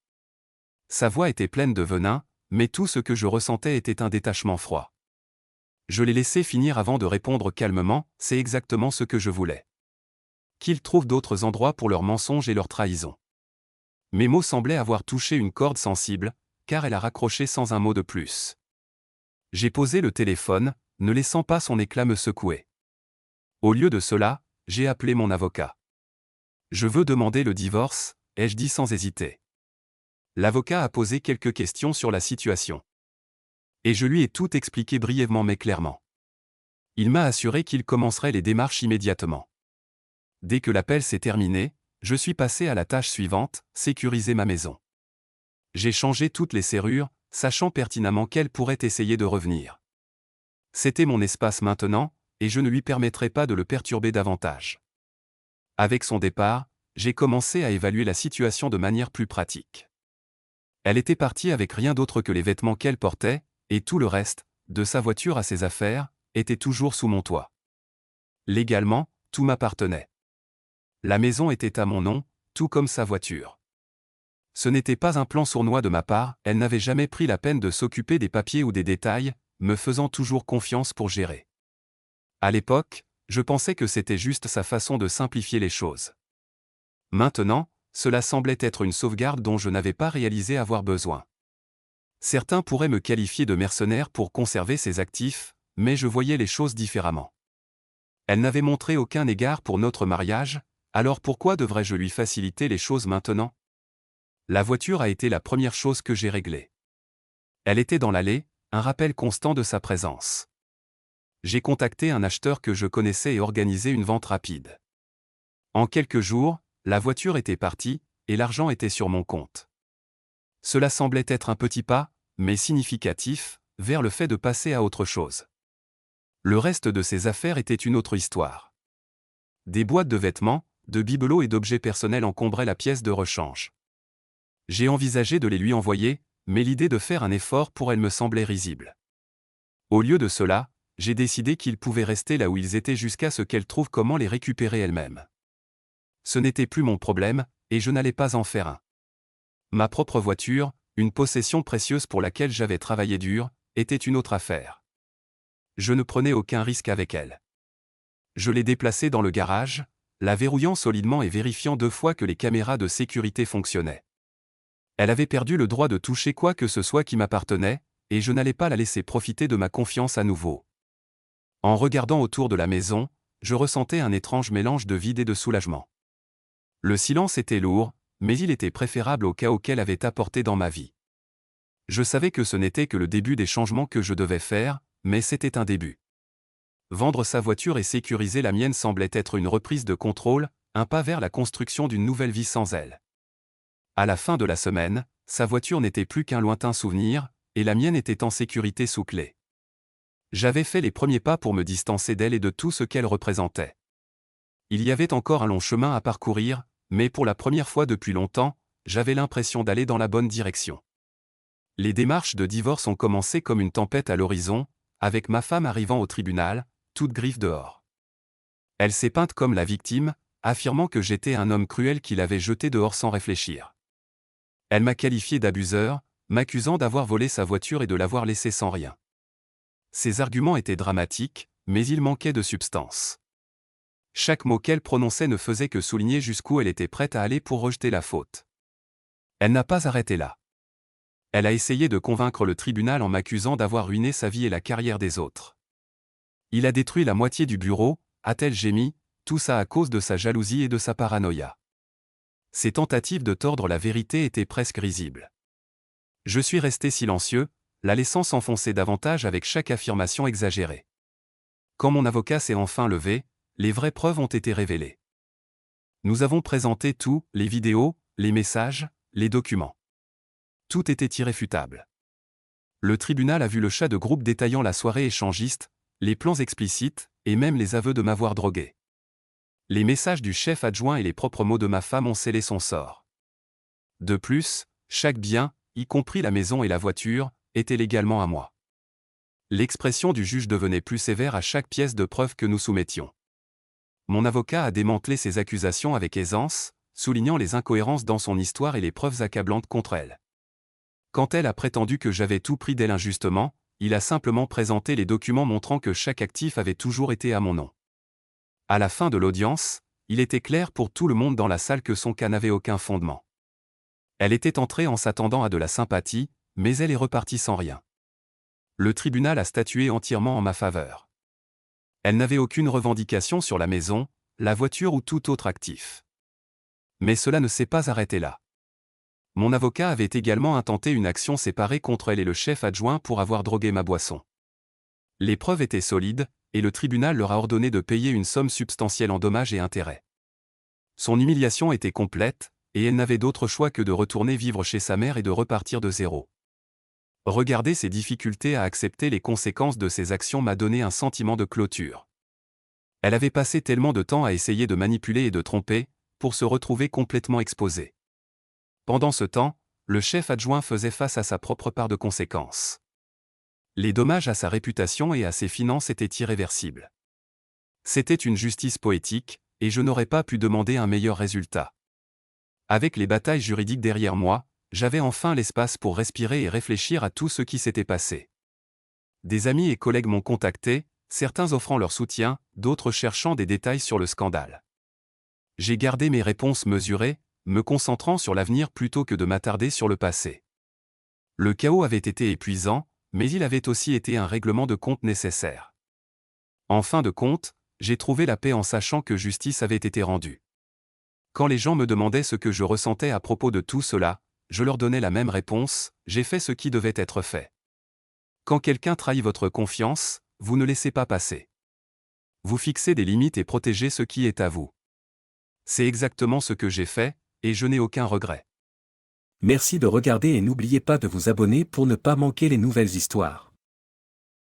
Sa voix était pleine de venin, mais tout ce que je ressentais était un détachement froid. Je l'ai laissé finir avant de répondre calmement, c'est exactement ce que je voulais. Qu'ils trouvent d'autres endroits pour leurs mensonges et leurs trahisons. Mes mots semblaient avoir touché une corde sensible, car elle a raccroché sans un mot de plus. J'ai posé le téléphone, ne laissant pas son éclat me secouer. Au lieu de cela, j'ai appelé mon avocat. Je veux demander le divorce, ai-je dit sans hésiter. L'avocat a posé quelques questions sur la situation. Et je lui ai tout expliqué brièvement mais clairement. Il m'a assuré qu'il commencerait les démarches immédiatement. Dès que l'appel s'est terminé, je suis passé à la tâche suivante, sécuriser ma maison. J'ai changé toutes les serrures, sachant pertinemment qu'elle pourrait essayer de revenir. C'était mon espace maintenant, et je ne lui permettrai pas de le perturber davantage. Avec son départ, j'ai commencé à évaluer la situation de manière plus pratique. Elle était partie avec rien d'autre que les vêtements qu'elle portait, et tout le reste, de sa voiture à ses affaires, était toujours sous mon toit. Légalement, tout m'appartenait. La maison était à mon nom, tout comme sa voiture. Ce n'était pas un plan sournois de ma part, elle n'avait jamais pris la peine de s'occuper des papiers ou des détails, me faisant toujours confiance pour gérer. À l'époque, je pensais que c'était juste sa façon de simplifier les choses. Maintenant, cela semblait être une sauvegarde dont je n'avais pas réalisé avoir besoin. Certains pourraient me qualifier de mercenaire pour conserver ses actifs, mais je voyais les choses différemment. Elle n'avait montré aucun égard pour notre mariage, alors pourquoi devrais-je lui faciliter les choses maintenant? La voiture a été la première chose que j'ai réglée. Elle était dans l'allée, un rappel constant de sa présence. J'ai contacté un acheteur que je connaissais et organisé une vente rapide. En quelques jours, la voiture était partie, et l'argent était sur mon compte. Cela semblait être un petit pas, mais significatif, vers le fait de passer à autre chose. Le reste de ses affaires était une autre histoire. Des boîtes de vêtements, de bibelots et d'objets personnels encombraient la pièce de rechange. J'ai envisagé de les lui envoyer, mais l'idée de faire un effort pour elle me semblait risible. Au lieu de cela, j'ai décidé qu'ils pouvaient rester là où ils étaient jusqu'à ce qu'elle trouve comment les récupérer elle-même. Ce n'était plus mon problème, et je n'allais pas en faire un. Ma propre voiture, une possession précieuse pour laquelle j'avais travaillé dur, était une autre affaire. Je ne prenais aucun risque avec elle. Je l'ai déplacée dans le garage, la verrouillant solidement et vérifiant 2 fois que les caméras de sécurité fonctionnaient. Elle avait perdu le droit de toucher quoi que ce soit qui m'appartenait, et je n'allais pas la laisser profiter de ma confiance à nouveau. En regardant autour de la maison, je ressentais un étrange mélange de vide et de soulagement. Le silence était lourd, mais il était préférable au chaos qu'elle avait apporté dans ma vie. Je savais que ce n'était que le début des changements que je devais faire, mais c'était un début. Vendre sa voiture et sécuriser la mienne semblait être une reprise de contrôle, un pas vers la construction d'une nouvelle vie sans elle. À la fin de la semaine, sa voiture n'était plus qu'un lointain souvenir, et la mienne était en sécurité sous clé. J'avais fait les premiers pas pour me distancer d'elle et de tout ce qu'elle représentait. Il y avait encore un long chemin à parcourir, mais pour la première fois depuis longtemps, j'avais l'impression d'aller dans la bonne direction. Les démarches de divorce ont commencé comme une tempête à l'horizon, avec ma femme arrivant au tribunal, toute griffe dehors. Elle s'est peinte comme la victime, affirmant que j'étais un homme cruel qui l'avait jetée dehors sans réfléchir. Elle m'a qualifié d'abuseur, m'accusant d'avoir volé sa voiture et de l'avoir laissée sans rien. Ses arguments étaient dramatiques, mais il manquait de substance. Chaque mot qu'elle prononçait ne faisait que souligner jusqu'où elle était prête à aller pour rejeter la faute. Elle n'a pas arrêté là. Elle a essayé de convaincre le tribunal en m'accusant d'avoir ruiné sa vie et la carrière des autres. Il a détruit la moitié du bureau, a-t-elle gémi, tout ça à cause de sa jalousie et de sa paranoïa. Ses tentatives de tordre la vérité étaient presque risibles. Je suis resté silencieux, la laissant s'enfoncer davantage avec chaque affirmation exagérée. Quand mon avocat s'est enfin levé, les vraies preuves ont été révélées. Nous avons présenté tout, les vidéos, les messages, les documents. Tout était irréfutable. Le tribunal a vu le chat de groupe détaillant la soirée échangiste, les plans explicites, et même les aveux de m'avoir drogué. Les messages du chef adjoint et les propres mots de ma femme ont scellé son sort. De plus, chaque bien, y compris la maison et la voiture, était légalement à moi. L'expression du juge devenait plus sévère à chaque pièce de preuve que nous soumettions. Mon avocat a démantelé ces accusations avec aisance, soulignant les incohérences dans son histoire et les preuves accablantes contre elle. Quand elle a prétendu que j'avais tout pris d'elle injustement, il a simplement présenté les documents montrant que chaque actif avait toujours été à mon nom. À la fin de l'audience, il était clair pour tout le monde dans la salle que son cas n'avait aucun fondement. Elle était entrée en s'attendant à de la sympathie, mais elle est repartie sans rien. Le tribunal a statué entièrement en ma faveur. Elle n'avait aucune revendication sur la maison, la voiture ou tout autre actif. Mais cela ne s'est pas arrêté là. Mon avocat avait également intenté une action séparée contre elle et le chef adjoint pour avoir drogué ma boisson. Les preuves étaient solides, et le tribunal leur a ordonné de payer une somme substantielle en dommages et intérêts. Son humiliation était complète, et elle n'avait d'autre choix que de retourner vivre chez sa mère et de repartir de zéro. Regarder ses difficultés à accepter les conséquences de ses actions m'a donné un sentiment de clôture. Elle avait passé tellement de temps à essayer de manipuler et de tromper, pour se retrouver complètement exposée. Pendant ce temps, le chef adjoint faisait face à sa propre part de conséquences. Les dommages à sa réputation et à ses finances étaient irréversibles. C'était une justice poétique, et je n'aurais pas pu demander un meilleur résultat. Avec les batailles juridiques derrière moi, j'avais enfin l'espace pour respirer et réfléchir à tout ce qui s'était passé. Des amis et collègues m'ont contacté, certains offrant leur soutien, d'autres cherchant des détails sur le scandale. J'ai gardé mes réponses mesurées, me concentrant sur l'avenir plutôt que de m'attarder sur le passé. Le chaos avait été épuisant, mais il avait aussi été un règlement de compte nécessaire. En fin de compte, j'ai trouvé la paix en sachant que justice avait été rendue. Quand les gens me demandaient ce que je ressentais à propos de tout cela, je leur donnais la même réponse, j'ai fait ce qui devait être fait. Quand quelqu'un trahit votre confiance, vous ne laissez pas passer. Vous fixez des limites et protégez ce qui est à vous. C'est exactement ce que j'ai fait, et je n'ai aucun regret. Merci de regarder et n'oubliez pas de vous abonner pour ne pas manquer les nouvelles histoires.